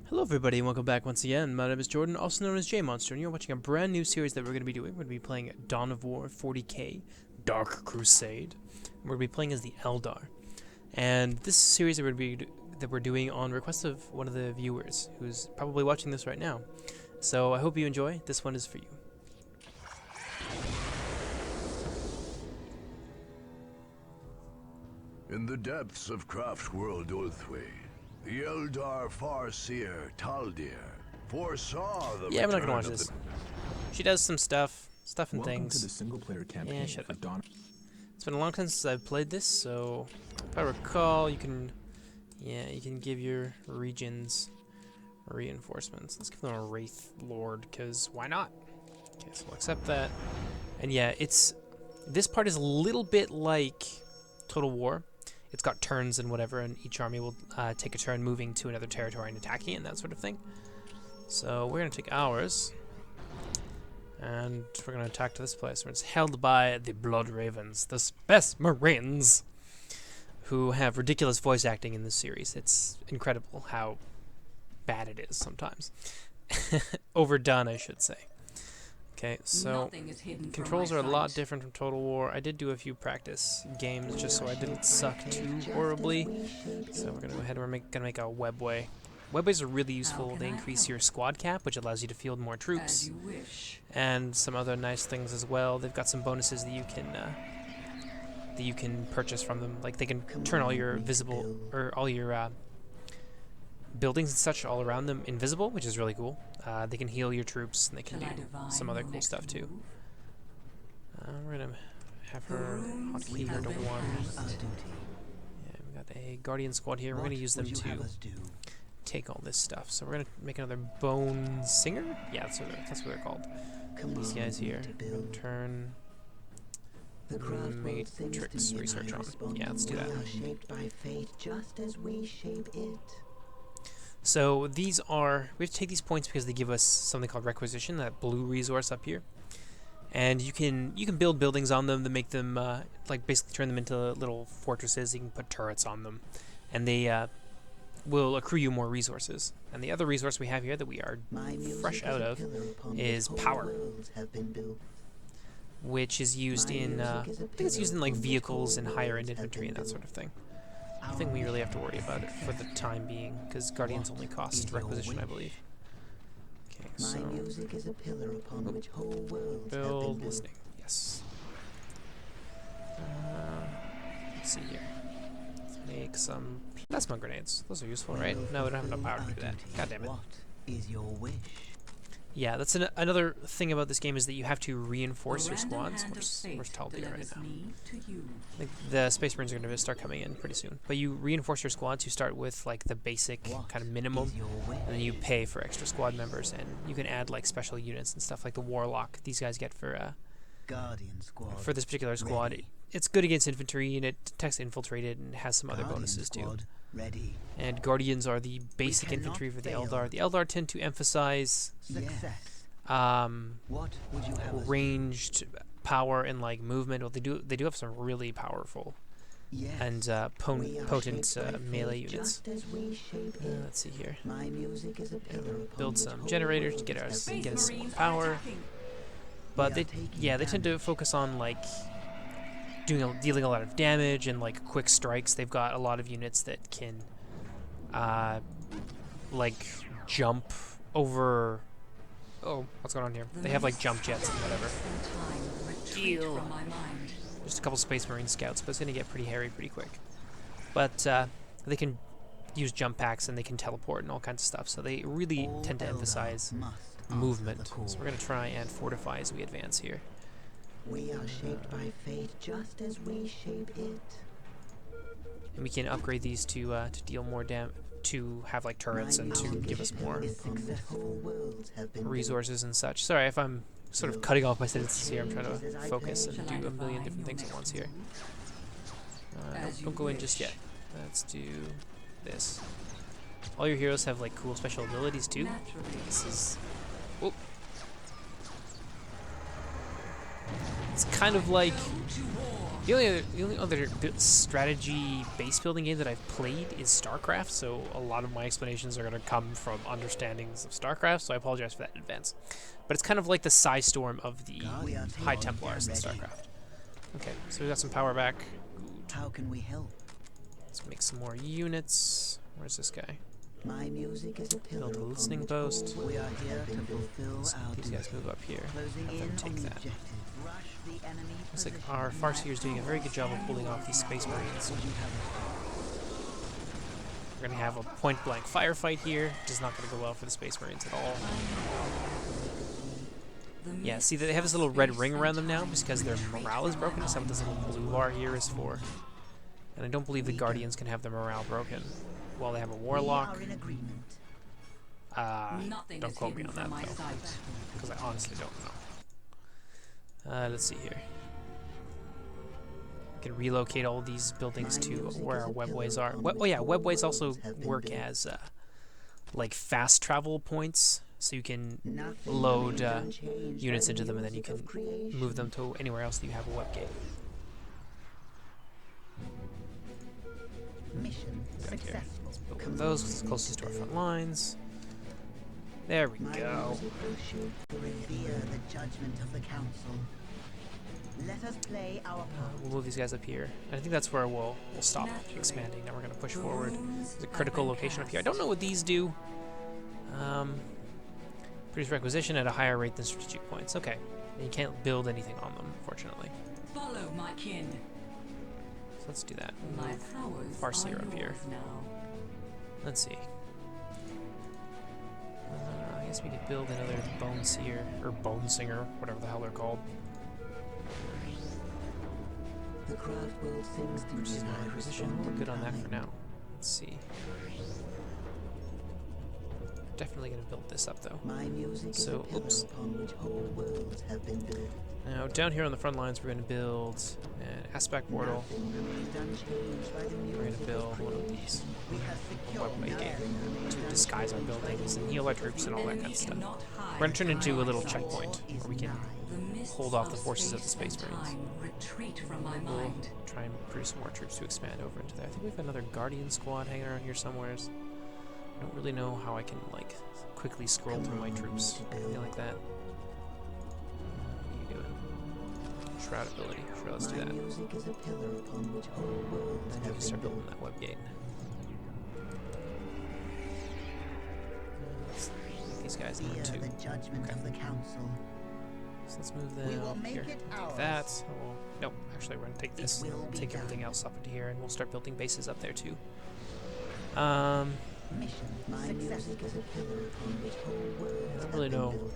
Hello everybody and welcome back once again. My name is Jordan, also known as J Monster, and you're watching a brand new series that we're going to be doing. We're going to be playing Dawn of War 40k Dark Crusade. We're going to be playing as the Eldar. And this series that we're doing on request of one of the viewers, who's probably watching this right now. So I hope you enjoy. This one is for you. In the depths of Craft World Ulthwé, the Eldar Farseer Taldir foresaw the Yeah, I'm not return gonna watch of this. She does some stuff and Welcome things. to the single-player campaign Yeah, shut for up. Dawn. It's been a long time since I've played this, so if I recall, you can give your regions reinforcements. Let's give them a Wraith Lord, because why not? Okay, so we'll accept that. And yeah, this part is a little bit like Total War. It's got turns and whatever, and each army will take a turn moving to another territory and attacking it and that sort of thing. So we're going to take ours, and we're going to attack to this place where it's held by the Blood Ravens, the Space Marines, who have ridiculous voice acting in this series. It's incredible how bad it is sometimes. Overdone, I should say. Okay, so controls are a lot different from Total War. I did do a few practice games just so I didn't suck too horribly. So we're going to go ahead and we're going to make a webway. Webways are really useful. They increase your squad cap, which allows you to field more troops. And some other nice things as well. They've got some bonuses that you can purchase from them. Like they can turn all your visible, or all your buildings and such all around them invisible, which is really cool. They can heal your troops, and they can do some other cool stuff too. We're gonna have her hotkey her to 1. Yeah, we got a Guardian squad here. We're gonna use them to take all this stuff. So we're gonna make another Bone Singer. Yeah, that's what they're called. These guys here. Turn Matrix research on. Yeah, let's do that. So these are, we have to take these points because they give us something called requisition, that blue resource up here. And you can build buildings on them to make them, like basically turn them into little fortresses. You can put turrets on them. And they will accrue you more resources. And the other resource we have here that we are fresh out of is power, which is used in, I think it's used in like vehicles and higher end infantry and that sort of thing. Nothing we really have to worry about it for the time being, because Guardians only cost requisition, I believe. Okay, so build listening. Yes. Let's see here. Let's make some plasma grenades. Those are useful, right? No, we don't have enough power to do that. God damn it. What is your wish? Yeah, that's another thing about this game is that you have to reinforce your squads. Where's Taldir right now? I think the Space Marines are going to start coming in pretty soon. But you reinforce your squads. You start with like the basic kind of minimum, and then you pay for extra squad members, and you can add like special units and stuff like the Warlock. These guys get for this particular squad. It's good against infantry, and it detects infiltrated and has some other bonuses too. And Guardians are the basic infantry for the Eldar. The Eldar tend to emphasize ranged power and like movement. Well, they do have some really powerful and potent melee units. Let's see here. Build some generators to get us some more power. But they tend to focus on like dealing a lot of damage and like quick strikes. They've got a lot of units that can like jump over. Oh, what's going on here? They have like jump jets and whatever. Just a couple Space Marine scouts, but it's gonna get pretty hairy pretty quick. But they can use jump packs and they can teleport and all kinds of stuff. So they really tend to emphasize movement. So we're gonna try and fortify as we advance here. We are shaped by fate just as we shape it. And we can upgrade these to deal more damage, to have like turrets and to give us more resources and such. Sorry if I'm sort of cutting off my sentences here. I'm trying to focus and do a million different things at once here. Don't go in just yet. Let's do this. All your heroes have like cool special abilities too. This is... Oh. It's kind of like The only other strategy base building game that I've played is StarCraft, so a lot of my explanations are going to come from understandings of StarCraft, so I apologize for that in advance. But it's kind of like the Psy Storm of the High Templars in StarCraft. Okay, so we got some power back. How can we help? Let's make some more units. Where's this guy? My music is a pillar Build a upon listening which post. we are here to fulfill our These guys move up here. closing Have them in take on the that. objective. Rush the enemy Looks like position. our Farseer is doing a very good job of holding off these Space Marines. We're going to have a point-blank firefight here, which is not going to go well for the Space Marines at all. Yeah, see, they have this little red ring around them now because their morale is broken. That's what this little blue bar here is for. And I don't believe the Guardians can have their morale broken while they have a Warlock. We are in agreement. Don't quote me on that, though, because I honestly don't know. Let's see here. We can relocate all these buildings to where our webways are. Oh yeah, webways also work as like fast travel points, so you can load units into them and then you can move them to anywhere else that you have a web gate. Mission Right here. successful. Let's build one of those closest to our front lines. There we My go. music will shoot to revere the judgment of the council. Let us play our part. We'll move these guys up here. And I think that's where we'll stop expanding. Now we're going to push forward. There's a critical location up here. I don't know what these do. Produce requisition at a higher rate than strategic points. Okay. And you can't build anything on them, fortunately. Follow my kin. So let's do that. My Move powers Farseer are up here. yours now. Let's see. I guess we could build another Bone Seer, or Bone Singer, whatever the hell they're called. The craft world sings to Which is me. my requisition. We're good on that for now. Let's see. Definitely going to build this up, though. My music is So, a pillar oops. upon which whole worlds have been built. Now, down here on the front lines, we're going to build an aspect portal. Nothing remains unchanged by the We're going music to of build one of creation. these We have secured webway gate nothing remains to disguise our buildings and heal our troops and all that kind of stuff. Cannot hide We're going to turn into a from little my checkpoint sight. where we can The mists hold off the forces of the Space and Marines. time retreat from my We'll mind. try and produce some more troops to expand over into there. I think we have another Guardian squad hanging around here somewhere. I don't really know how I can, like, quickly scroll through my troops. Anything like that. What are you doing? Shroud ability. Sure, let's do My that. music is a pillar upon which whole worlds And then we have can start been building built. that web gate. Let's make these guys number Fear 2. the judgment Okay. of the council. So let's move We them will up make here. it Take ours. that. Oh, nope, actually we're going to take this. will be Take done. everything else up into here and we'll start building bases up there too. Mission. My music is a pillar upon which whole worlds I don't have really been know built.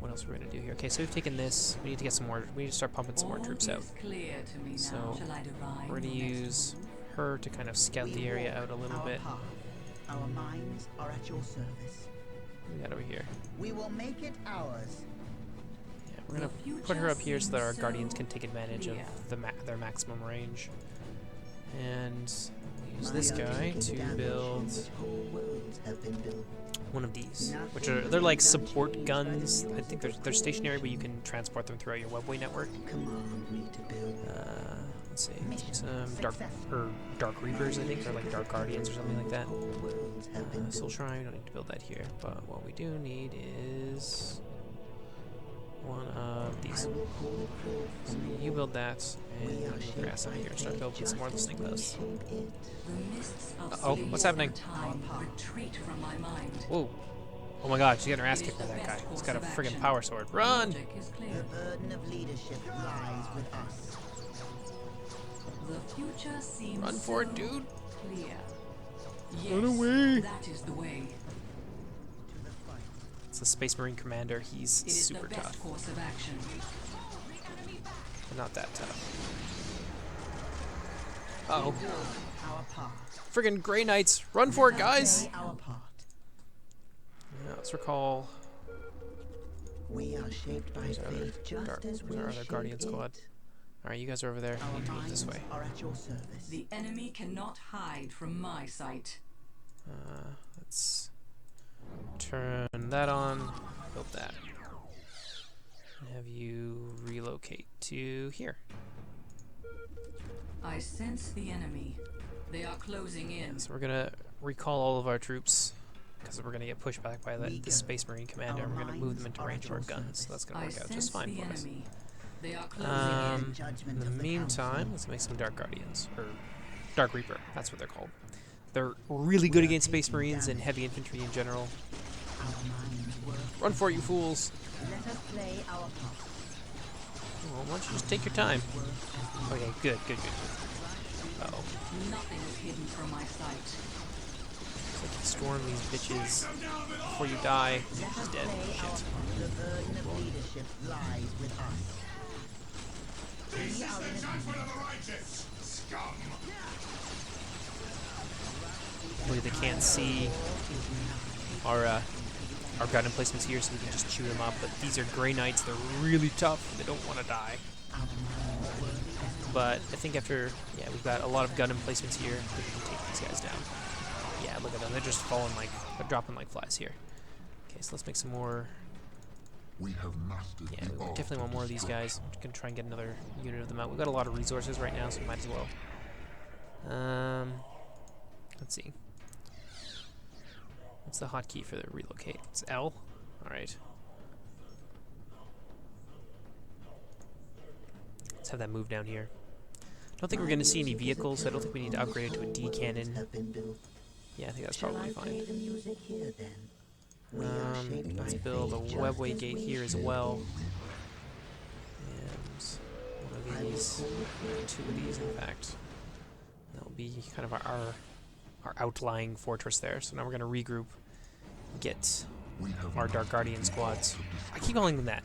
what else we're going to do here. Okay, so we've taken this. We need to get some more. We need to start pumping some more All troops out. is clear to me now. So, Shall I divine we're going to the next use move? her to kind of scout We the area walk out a little our bit. path. Our minds are at your service. What do we got over here? We will make it ours. Yeah, we're going to put her up here so that our guardians can take advantage of clear. their maximum range. And we'll use My this guy music is to damage build on which whole worlds have been built. one of these, which are they're like support guns. I think they're stationary, but you can transport them throughout your webway network. Command me to build. Let's see, some dark reapers. I think they're like dark guardians or something like that. Whole worlds have been Soul built. shrine. We don't need to build that here, but what we do need is one of these. I will call it forth So from the you build that, and We are move shaped your ass up by here and start fate building some more just listening as we posts. shape it. The mists of Uh-oh, space what's happening? and time retreat from my mind. Whoa! Oh my God, she's getting her ass It kicked by is the that guy. best He's got a course of friggin' action. power sword. Run! Logic is clear. The burden of leadership lies with us. The future seems Run for it, so dude! clear. Yes, Run away! That is the way. To the fight. It's the Space Marine Commander. He's It is super the best tough, course of action. but not that tough. Uh-oh. Our path. Friggin' Grey Knights! Run for it, guys! Play our part. Yeah, let's recall. We are shaped by Where's our other, fate just as we where's our other shape Guardian it. squad? Alright, you guys are over there. You Our need to move this minds way. are at your service. The enemy cannot hide from my sight. Let's turn that on. Build that. And have you relocate to here. I sense the enemy. They are closing in. So we're gonna recall all of our troops because we're gonna get pushed back by the Space Marine commander. And we're gonna move them into range of our guns. So that's gonna I work out sense just fine the for us. enemy. They are closing in. In the meantime, let's make some Dark Guardians or Dark Reaper. That's what they're called. They're really good against Space Marines and heavy infantry in general. Run for it, you fools! Let us play our part. Well, why don't you just take your time? Okay, good. Uh-oh. Nothing is hidden from my sight. So I can storm these bitches before you die. She's dead. Shit. The burden of leadership lies with us. We are in Hopefully they can't see our gun emplacements here, so we can just chew them up. But these are Grey Knights. They're really tough. They don't want to die. But I think after, yeah, we've got a lot of gun emplacements here. I think we can take these guys down. Yeah, look at them. They're just falling like, they're dropping like flies here. Okay, so let's make some more. We have mastered Yeah, we definitely want more of these guys. I'm just gonna try and get another unit of them out. We've got a lot of resources right now, so we might as well. Let's see. What's the hotkey for the relocate? It's L? Alright. Let's have that move down here. Don't think we're going to see any vehicles, so I don't think we need to upgrade it to a D cannon. Yeah, I think that's probably fine. Let's build a webway gate here as well. And one of these, two of these in fact. That'll be kind of our outlying fortress there. So now we're going to regroup, get our Dark Guardian squads. I keep calling them that.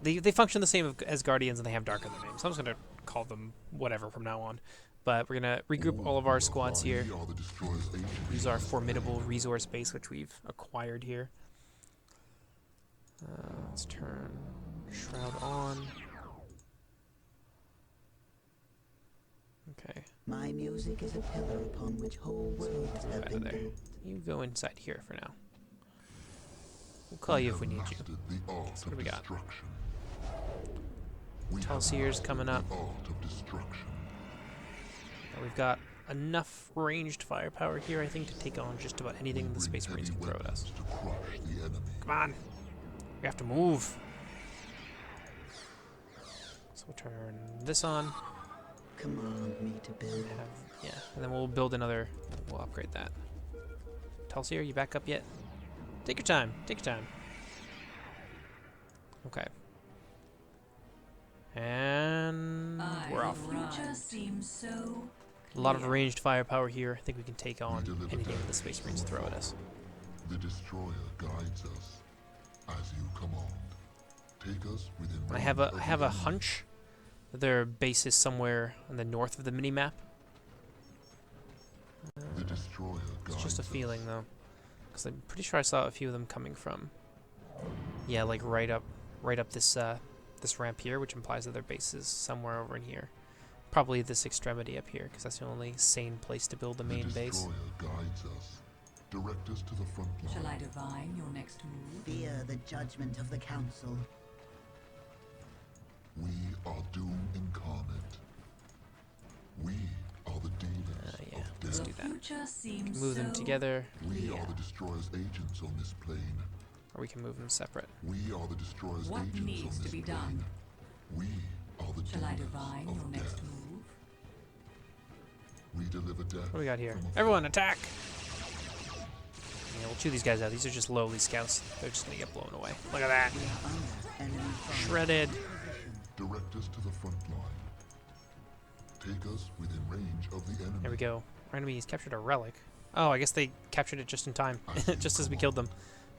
They function the same as Guardians and they have Dark in their name, so I'm just going to call them whatever from now on. But we're going to regroup all of our squads here. Use our formidable resource base, which we've acquired here. Let's turn Shroud on. Okay. My music is a pillar upon which whole worlds have been there. built. You go inside here for now. We'll call you if we need you. So what do we got? Talsier's coming up. We've got enough ranged firepower here, I think, to take on just about anything the Space Marines can throw at us. Come on! We have to move! So we'll turn this on. Command me to build. Yeah, and then we'll build another. We'll upgrade that. Talsier, you back up yet? Take your time. Take your time. Okay. And we're off. Future seems so A lot of ranged firepower here. I think we can take on anything the Space Marines throw at us. The destroyer guides us as you command. Take us within I have a hunch that their base is somewhere on the north of the mini-map. The destroyer guides It's just a feeling, though, because I'm pretty sure I saw a few of them coming from. Yeah, like right up this this ramp here, which implies that their base is somewhere over in here. Probably this extremity up here, because that's the only sane place to build the main base. Guides us. Direct us to the front line. Shall I divine your next move? Fear the judgment of the council. We are doom incarnate. We are the demons Yeah, of let's death. do that. Future seems Move them so together, We clear. are the destroyer's agents on this plane. or we can move them separate. We are the destroyer's What agents needs on to this be plane. done? We are the Shall I demons divine of your next death. move? We deliver death. What do we got here? from afar. Everyone, attack! Yeah, we'll chew these guys out. These are just lowly scouts. They're just gonna get blown away. Look at that! We are under enemy fire. Shredded. Direct us to the front line. Take us within range of the enemy. There we go. Our enemies captured a relic. Oh, I guess they captured it just in time, just as we killed them.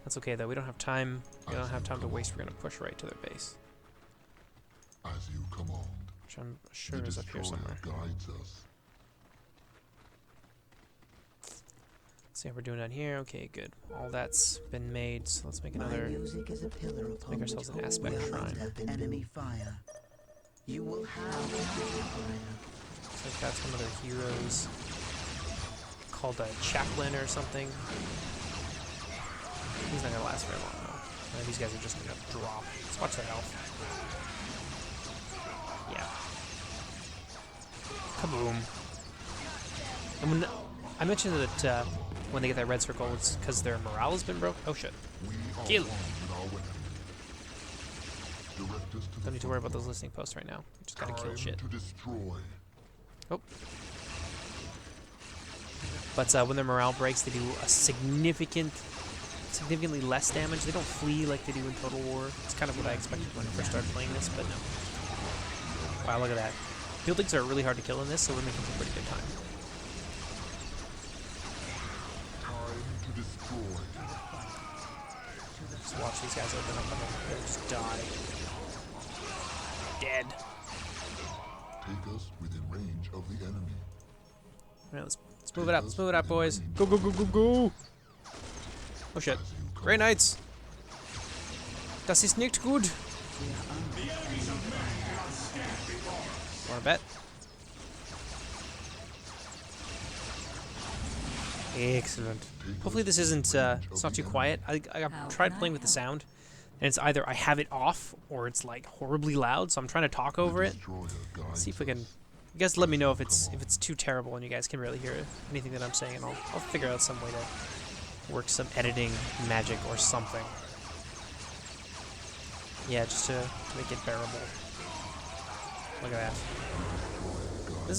That's okay though. We don't have time. We don't have time to waste. We're gonna push right to their base, As you command. which I'm sure The is up here destroyer somewhere. guides us. Let's see how we're doing down here. Okay, good. All that's been made. So let's make My another. music is a pillar upon make which ourselves an whole aspect worlds shrine. have been enemy fire. You will have enemy fire. Looks like that's one of their heroes, called a chaplain or something. He's not gonna last very long though. These guys are just gonna drop. Let's watch their health. Yeah. Kaboom. And when I mentioned that when they get that red circle, it's because their morale has been broke. Oh shit. We are Kill. armed with our weapons. Direct us to the Don't need to worry about front those line. listening posts right now. Just gotta kill Time shit. to destroy. Oh. But when their morale breaks, they do a significantly less damage. They don't flee like they do in Total War. It's kind of what I expected when I first started playing this, but no. Wow, look at that. Buildings are really hard to kill in this, so we're making some pretty good time. Time to destroy. Just watch these guys open up and they'll just die. Dead. Take us within range of the enemy. Alright, let's move it up. Let's move it up, boys. Go, go, go, go, go! Oh shit. Grey Knights! Das ist nicht gut! Wanna bet? Excellent. Hopefully this isn't, it's not too quiet. I've tried playing with the sound, and it's either I have it off, or it's like horribly loud, so I'm trying to talk over it. See if we can... You guys let me know if it's too terrible and you guys can really hear anything that I'm saying, and I'll figure out some way to work some editing magic or something. Yeah, just to make it bearable. Look at that. This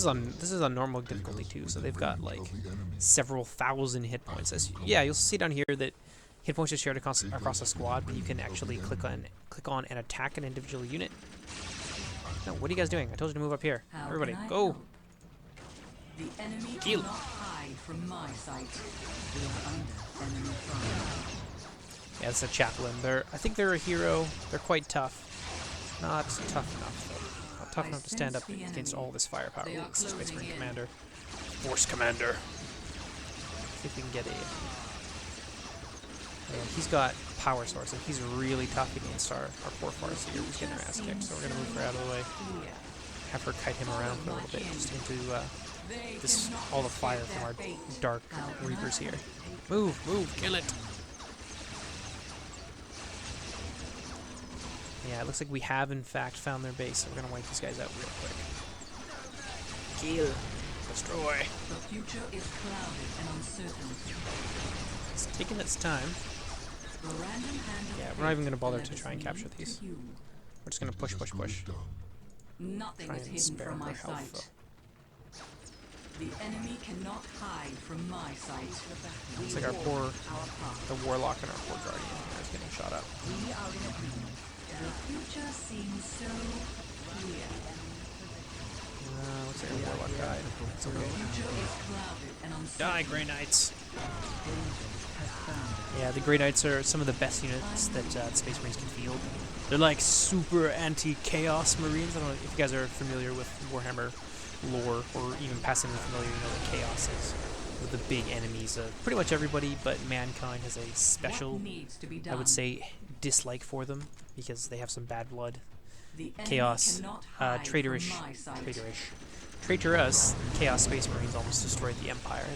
is on normal difficulty too, so they've got like several thousand hit points. Yeah, you'll see down here that hit points are shared across a squad, but you can actually click on and attack an individual unit. No, what are you guys doing? I told you to move up here. How Everybody, can I go! help? The enemy Kill. cannot hide from my sight. We are under enemy fire. Yeah, it's a chaplain. I think they're a hero. They're quite tough. Not tough enough, though. Not tough enough to stand up against all this firepower. They Ooh, are it's Space closing Marine in. Commander. Force Commander. See if we can get a... he's got power source, and he's really tough against our poor Farseer who's getting her ass kicked, so we're going to move her out of the way. Have her kite him around for a little bit, just into all the fire from our dark reapers here. Move, move, kill it! Yeah, it looks like we have in fact found their base, so we're going to wipe these guys out real quick. Kill. Destroy. The future is clouded and uncertain. It's taking its time. The random hand of Yeah, we're not even fate going to bother led to us try and capture to these. you. We're just going to push, push, push. Nothing Try is and hidden spare from her my health, sight. though. The enemy cannot hide from my sight. Looks like the Warlock and our poor Guardian is getting shot up. The future seems so clear. Looks like our Warlock died. It's okay. The future is clouded and uncertain. Die, Grey Knights! Yeah, the Grey Knights are some of the best units that Space Marines can field. They're like super anti-chaos Marines. I don't know if you guys are familiar with Warhammer lore, or even passively familiar, you know what chaos is. With the big enemies of pretty much everybody, but mankind has a special, What needs to be done? I would say, dislike for them, because they have some bad blood. The enemy Chaos, cannot hide traitorish, from my sight. traitorous Chaos Space Marines almost destroyed the Empire,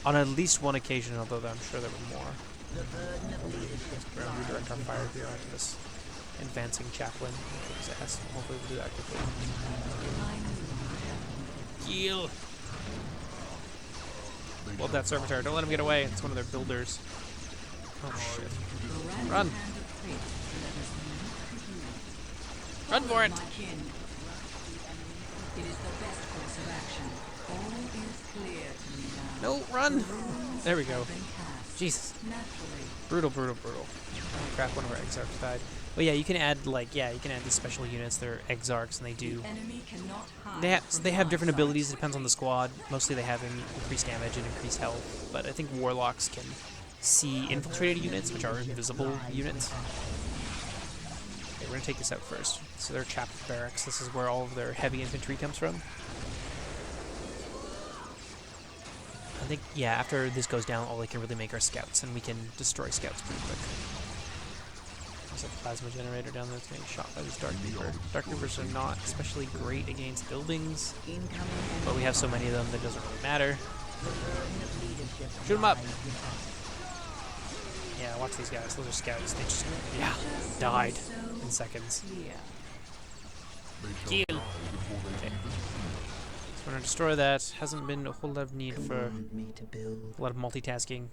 on at least one occasion, although I'm sure there were more. We're going to redirect our fire here onto this advancing chaplain. Hopefully we'll do that quickly. Kill! Well, that servitor, don't let him get away. It's one of their builders. Oh shit. Run! Run for it! My kin. It is the best course of action. All is clear to me now. No, run! There we go. Been cast. Jesus. Naturally. Brutal, brutal, brutal. Oh crap, one of our exarchs died. But yeah, you can add these special units. They're exarchs, and they do. Enemy cannot hide They have from different my abilities. It sight. depends on the squad. Mostly they have increased damage and increased health. But I think warlocks can see infiltrated units, which are invisible units. Okay, we're gonna take this out first. So they're chapel barracks. This is where all of their heavy infantry comes from. I think, yeah, after this goes down, all they can really make are scouts, and we can destroy scouts pretty quick. There's a plasma generator down there that's getting shot by this Dark Reaper. Dark Reapers are not especially great against buildings, but we have so many of them that it doesn't really matter. Shoot them up! Yeah, watch these guys. Those are scouts. They just, died in seconds. Kill! Okay. We're gonna destroy that. Hasn't been a whole lot of need for Command me to build. a lot of multitasking.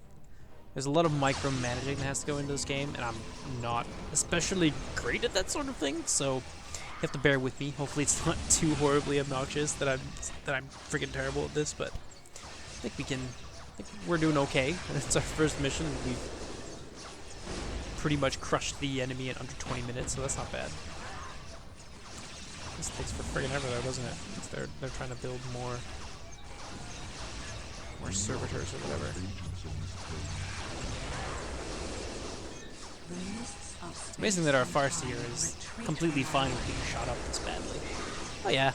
There's a lot of micromanaging that has to go into this game, and I'm not especially great at that sort of thing, so you have to bear with me. Hopefully it's not too horribly obnoxious that I'm freaking terrible at this, but I think we're doing okay. It's our first mission, and we've pretty much crushed the enemy in under 20 minutes, so that's not bad. This takes for friggin' ever though, doesn't it? They're trying to build more servitors or whatever. It's amazing that our Farseer is completely fine with being shot up this badly. Oh yeah.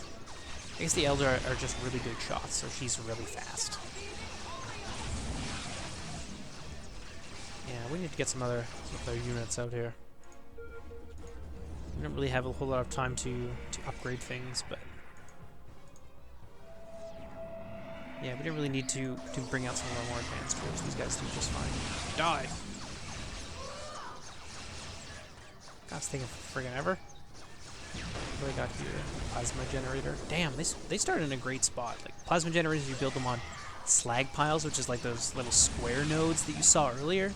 I guess the Eldar are just really good shots, so she's really fast. Yeah, we need to get some other units out here. We don't really have a whole lot of time to upgrade things, but yeah, we didn't really need to bring out some of our more advanced troops. These guys do just fine. Die! God's taking friggin' ever. What do I got here? Plasma generator. Damn, they started in a great spot. Like plasma generators, you build them on slag piles, which is like those little square nodes that you saw earlier,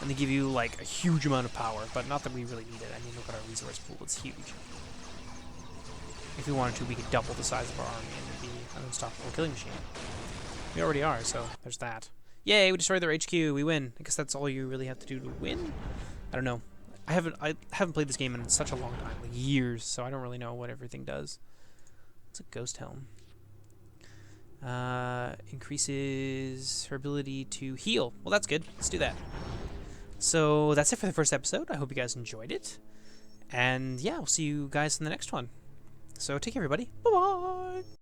and they give you like a huge amount of power. But not that we really need it. I mean, look at our resource pool; it's huge. If we wanted to, we could double the size of our army and be an unstoppable killing machine. We already are, so there's that. Yay! We destroyed their HQ. We win. I guess that's all you really have to do to win. I don't know. I haven't played this game in such a long time, like years, so I don't really know what everything does. It's a ghost helm. Increases her ability to heal. Well, that's good. Let's do that. So that's it for the first episode. I hope you guys enjoyed it. And yeah, we'll see you guys in the next one. So take care, everybody. Bye-bye.